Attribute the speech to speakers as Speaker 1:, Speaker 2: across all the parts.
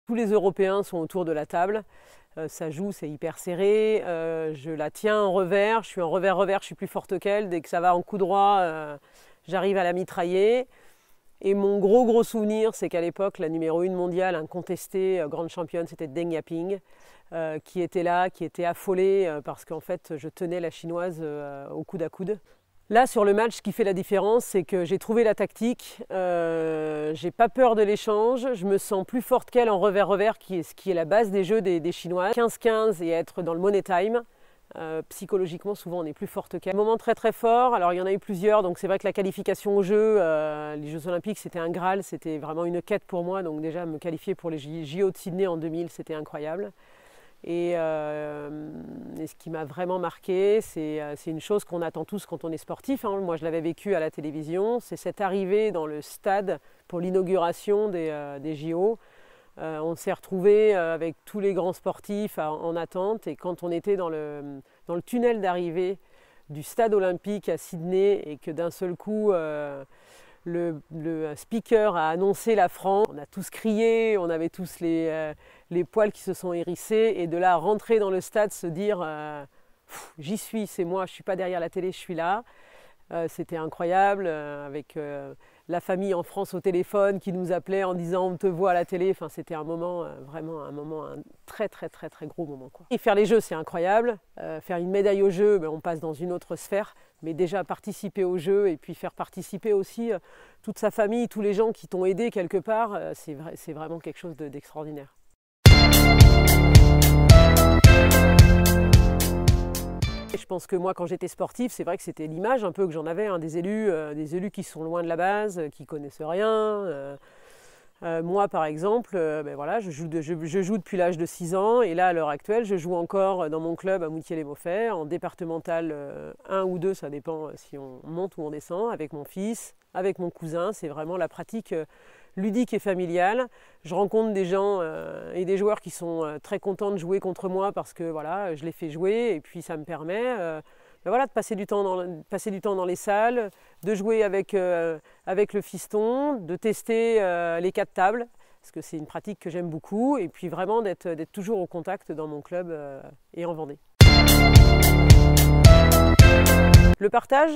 Speaker 1: Tous les Européens sont autour de la table. Ça joue, c'est hyper serré. Je la tiens en revers. Je suis en revers-revers, je suis plus forte qu'elle. Dès que ça va en coup droit, j'arrive à la mitrailler. Et mon gros souvenir, c'est qu'à l'époque, la numéro 1 mondiale, incontestée, grande championne, c'était Deng Yaping, qui était là, qui était affolée parce qu'en fait, je tenais la chinoise au coude à coude. Là, sur le match, ce qui fait la différence, c'est que j'ai trouvé la tactique, j'ai pas peur de l'échange, je me sens plus forte qu'elle en revers-revers, ce qui est la base des jeux des Chinois. 15-15 et être dans le money time, psychologiquement, souvent, on est plus forte qu'elle. Un moment très fort, alors il y en a eu plusieurs, donc c'est vrai que la qualification aux Jeux, les Jeux Olympiques, c'était un Graal, c'était vraiment une quête pour moi, donc déjà me qualifier pour les JO de Sydney en 2000, c'était incroyable. Et ce qui m'a vraiment marqué, c'est une chose qu'on attend tous quand on est sportif. Moi, je l'avais vécu à la télévision. C'est cette arrivée dans le stade pour l'inauguration des JO. On s'est retrouvés avec tous les grands sportifs en attente. Et quand on était dans le tunnel d'arrivée du stade olympique à Sydney et que d'un seul coup, le speaker a annoncé la France. On a tous crié, on avait tous les poils qui se sont hérissés. Et de là, rentrer dans le stade, se dire j'y suis, c'est moi, je ne suis pas derrière la télé, je suis là. C'était incroyable, avec la famille en France au téléphone qui nous appelait en disant on te voit à la télé. Enfin, c'était un moment, vraiment un très gros moment, quoi. Et faire les Jeux, c'est incroyable. Faire une médaille aux Jeux, on passe dans une autre sphère. Mais déjà participer aux Jeux et puis faire participer aussi toute sa famille, tous les gens qui t'ont aidé quelque part, c'est vraiment quelque chose d'extraordinaire. Je pense que moi, quand j'étais sportive, c'est vrai que c'était l'image un peu que j'en avais, des élus qui sont loin de la base, qui connaissent rien. Moi, par exemple, voilà, je joue depuis l'âge de 6 ans et là, à l'heure actuelle, je joue encore dans mon club à Moutier-les-Beaufers, en départemental 1 ou 2, ça dépend si on monte ou on descend, avec mon fils, avec mon cousin. C'est vraiment la pratique ludique et familiale. Je rencontre des gens et des joueurs qui sont très contents de jouer contre moi parce que voilà, je les fais jouer et puis ça me permet voilà, de passer du temps dans les salles, de jouer avec le fiston, de tester les 4 tables, parce que c'est une pratique que j'aime beaucoup, et puis vraiment d'être toujours au contact dans mon club et en Vendée. Le partage,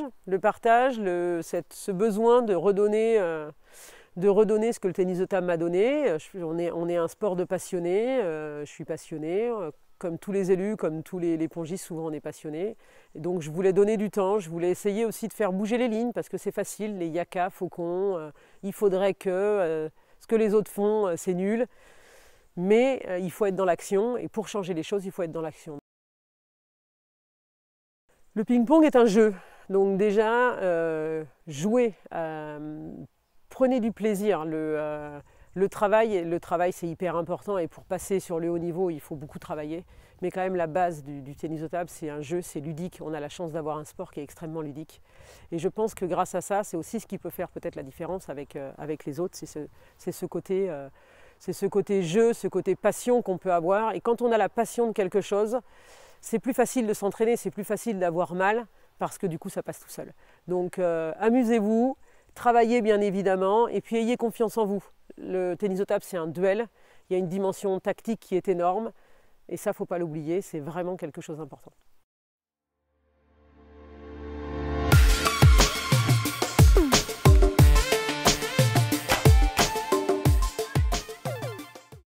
Speaker 1: ce besoin de redonner ce que le tennis de table m'a donné. On est un sport de passionnés, je suis passionnée. Comme tous les élus, comme tous les pongistes, souvent on est passionnés. Et donc je voulais donner du temps, je voulais essayer aussi de faire bouger les lignes parce que c'est facile, les yaka, faucons, il faudrait que ce que les autres font, c'est nul. Mais il faut être dans l'action et pour changer les choses, il faut être dans l'action. Le ping-pong est un jeu, donc déjà jouez, prenez du plaisir. Le travail c'est hyper important et pour passer sur le haut niveau, il faut beaucoup travailler. Mais quand même, la base du tennis de table, c'est un jeu, c'est ludique. On a la chance d'avoir un sport qui est extrêmement ludique. Et je pense que grâce à ça, c'est aussi ce qui peut faire peut-être la différence avec les autres. C'est ce côté jeu, ce côté passion qu'on peut avoir. Et quand on a la passion de quelque chose, c'est plus facile de s'entraîner, c'est plus facile d'avoir mal parce que du coup, ça passe tout seul. Donc, amusez-vous. Travaillez bien évidemment et puis ayez confiance en vous. Le tennis de table, c'est un duel. Il y a une dimension tactique qui est énorme et ça, il ne faut pas l'oublier, c'est vraiment quelque chose d'important.